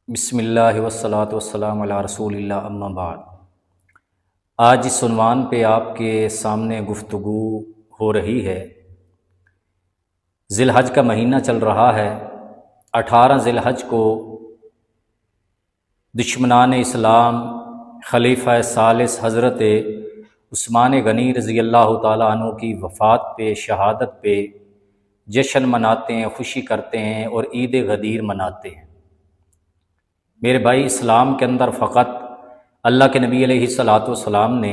بسم اللہ والصلاۃ والسلام علی رسول اللہ اما بعد۔ آج اس عنوان پہ آپ کے سامنے گفتگو ہو رہی ہے۔ ذی الحج کا مہینہ چل رہا ہے۔ 18 ذی الحج کو دشمنان اسلام خلیفہ ثالث حضرت عثمان غنی رضی اللہ تعالیٰ عنہ کی وفات پہ، شہادت پہ جشن مناتے ہیں، خوشی کرتے ہیں اور عید غدیر مناتے ہیں۔ میرے بھائی، اسلام کے اندر فقط اللہ کے نبی علیہ الصلاۃ والسلام نے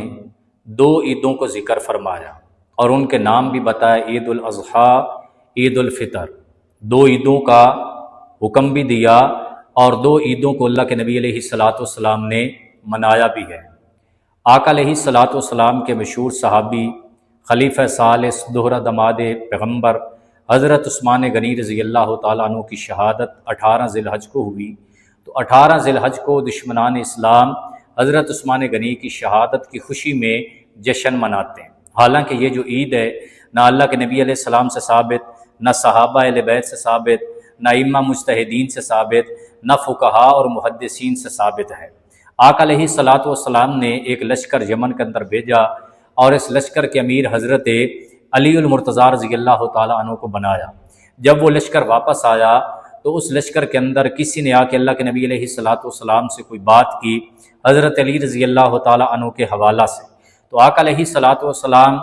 2 عیدوں کو ذکر فرمایا اور ان کے نام بھی بتایا، عید الاضحیٰ، عید الفطر۔ 2 عیدوں کا حکم بھی دیا اور 2 عیدوں کو اللہ کے نبی علیہ الصلاۃ والسلام نے منایا بھی ہے۔ آقا علیہ الصلاۃ والسلام کے مشہور صحابی خلیفہ ثالث دوہرا دماد پیغمبر حضرت عثمان غنی رضی اللہ تعالیٰ عنہ کی شہادت 18 ذی الحج کو ہوئی، تو 18 ذی الحج کو دشمنان اسلام حضرت عثمان غنی کی شہادت کی خوشی میں جشن مناتے ہیں۔ حالانکہ یہ جو عید ہے، نہ اللہ کے نبی علیہ السلام سے ثابت، نہ صحابہ اہل بیت سے ثابت، نہ ائمہ مجتہدین سے ثابت، نہ فقہاء اور محدثین سے ثابت ہے۔ آقا علیہ الصلاۃ والسلام نے ایک لشکر یمن کے اندر بھیجا اور اس لشکر کے امیر حضرت علی المرتضیٰ رضی اللہ تعالیٰ عنہ کو بنایا۔ جب وہ لشکر واپس آیا تو اس لشکر کے اندر کسی نے آ کے اللہ کے نبی علیہ الصلاۃ والسلام سے کوئی بات کی حضرت علی رضی اللہ تعالیٰ عنہ کے حوالہ سے۔ تو آقا علیہ الصلاۃ والسلام،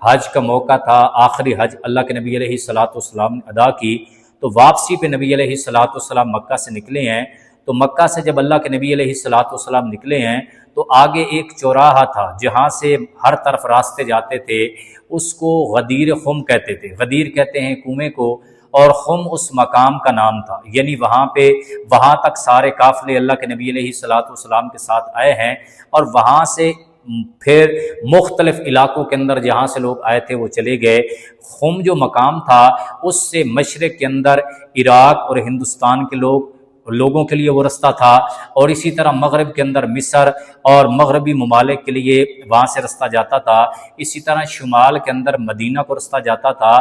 حج کا موقع تھا، آخری حج اللہ کے نبی علیہ الصلاۃ والسلام نے ادا کی، تو واپسی پہ نبی علیہ الصلاۃ والسلام مکہ سے نکلے ہیں۔ تو مکہ سے جب اللہ کے نبی علیہ الصلاۃ والسلام نکلے ہیں تو آگے ایک چوراہا تھا جہاں سے ہر طرف راستے جاتے تھے، اس کو غدیر خم کہتے تھے۔ غدیر کہتے ہیں کنویں کو، اور خم اس مقام کا نام تھا، یعنی وہاں تک سارے قافلے اللہ کے نبی علیہ الصلاۃ والسلام کے ساتھ آئے ہیں، اور وہاں سے پھر مختلف علاقوں کے اندر جہاں سے لوگ آئے تھے وہ چلے گئے۔ خم جو مقام تھا اس سے مشرق کے اندر عراق اور ہندوستان کے لوگوں کے لیے وہ رستہ تھا، اور اسی طرح مغرب کے اندر مصر اور مغربی ممالک کے لیے وہاں سے رستہ جاتا تھا۔ اسی طرح شمال کے اندر مدینہ کو رستہ جاتا تھا،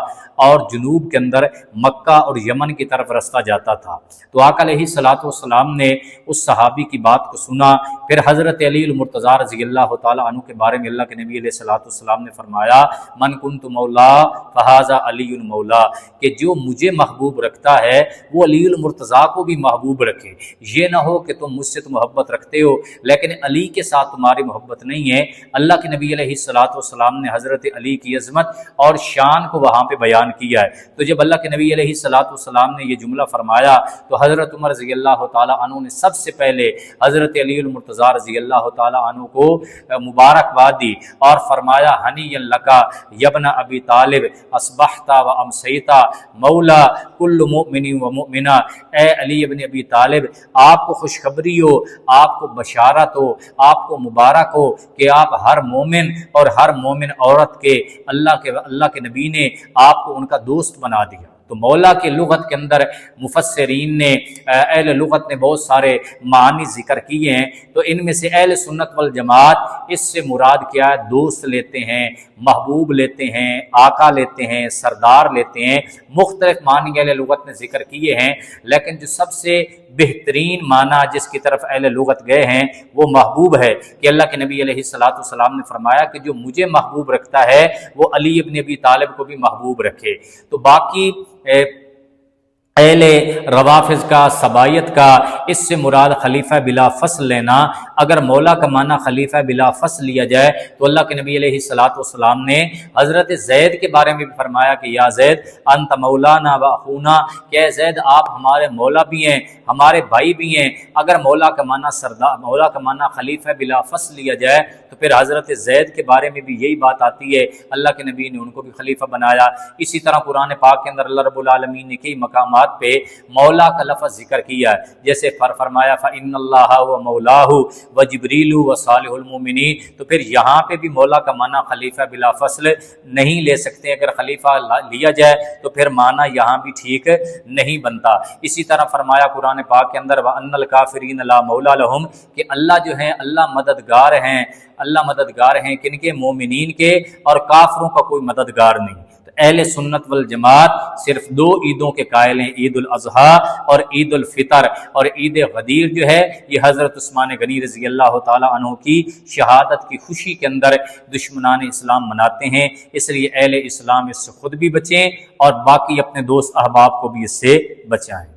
اور جنوب کے اندر مکہ اور یمن کی طرف رستہ جاتا تھا۔ تو آقا علیہ الصلاۃ والسلام نے اس صحابی کی بات کو سنا۔ پھر حضرت علی المرتضیٰ رضی اللہ تعالیٰ عنہ کے بارے میں اللہ کے نبی علیہ الصلاۃ والسلام نے فرمایا، من کنت مولا فہذا علی مولا، کہ جو مجھے محبوب رکھتا ہے وہ علی المرتضیٰ کو بھی محبوب رکھے۔ یہ نہ ہو کہ تم مجھ سے تو محبت رکھتے ہو لیکن علی کے ساتھ تمہاری محبت نہیں ہے۔ اللہ کے نبی علیہ الصلاۃ والسلام نے حضرت علی کی عظمت اور شان کو وہاں پہ بیان کیا ہے۔ تو جب اللہ کے نبی علیہ الصلاۃ والسلام نے یہ جملہ فرمایا تو حضرت عمر رضی اللہ تعالیٰ عنہ نے سب سے پہلے حضرت علی المرتضیٰ رضی اللہ تعالیٰ عنہ کو مبارکباد دی اور فرمایا، ہنی لکا یبن ابی طالب اصبحت و امسیت مولا کل مؤمن و مؤمنہ، اے علی ابن ابی طالب، آپ کو خوشخبری ہو، آپ کو بشارت ہو، آپ کو مبارک ہو کہ آپ ہر مومن اور ہر مومن عورت کے اللہ کے نبی نے آپ کو ان کا دوست بنا دیا۔ تو مولا کے لغت کے اندر مفسرین نے، اہل لغت نے بہت سارے معنی ذکر کیے ہیں، تو ان میں سے اہل سنت والجماعت اس سے مراد کیا ہے؟ دوست لیتے ہیں، محبوب لیتے ہیں، آقا لیتے ہیں، سردار لیتے ہیں، مختلف معنی اہل لغت نے ذکر کیے ہیں، لیکن جو سب سے بہترین معنی جس کی طرف اہل لغت گئے ہیں وہ محبوب ہے، کہ اللہ کے نبی علیہ الصلاۃ والسلام نے فرمایا کہ جو مجھے محبوب رکھتا ہے وہ علی ابن ابی طالب کو بھی محبوب رکھے۔ تو باقی اہل روافظ کا، سبائیت کا، اس سے مراد خلیفہ بلا فصل لینا۔ اگر مولا کا معنی خلیفہ بلا فصل لیا جائے تو اللہ کے نبی علیہ الصلاۃ والسلام نے حضرت زید کے بارے میں بھی فرمایا کہ یا زید انت مولانا و اخونا، کہ اے زید آپ ہمارے مولا بھی ہیں، ہمارے بھائی بھی ہیں۔ اگر مولا کا معنی خلیفہ بلا فصل لیا جائے تو پھر حضرت زید کے بارے میں بھی یہی بات آتی ہے، اللہ کے نبی نے ان کو بھی خلیفہ بنایا۔ اسی طرح قرآن پاک کے اندر اللہ رب العالمین نے کئی مقامات پہ مولا کا لفظ ذکر کیا ہے، جیسے فرمایا فإن اللہ و مولاہ و جبریل و صالح المؤمنین۔ تو پھر یہاں پہ بھی مولا کا معنی خلیفہ بلا فصل نہیں لے سکتے، اگر خلیفہ لیا جائے تو پھر معنی یہاں بھی ٹھیک نہیں بنتا۔ اسی طرح فرمایا قرآن پاک کے اندر وَأَنَّ الْكَافِرِينَ لَا مَوْلَى لَهُمْ، کہ اللہ جو ہیں اللہ مددگار ہیں کن کے؟ مومنین کے، اور کافروں کا کوئی مددگار نہیں۔ اہل سنت والجماعت صرف 2 عیدوں کے قائل ہیں، عید الاضحیٰ اور عید الفطر، اور عید غدیر جو ہے یہ حضرت عثمان غنی رضی اللہ تعالیٰ عنہ کی شہادت کی خوشی کے اندر دشمنان اسلام مناتے ہیں۔ اس لیے اہل اسلام اس سے خود بھی بچیں اور باقی اپنے دوست احباب کو بھی اس سے بچائیں۔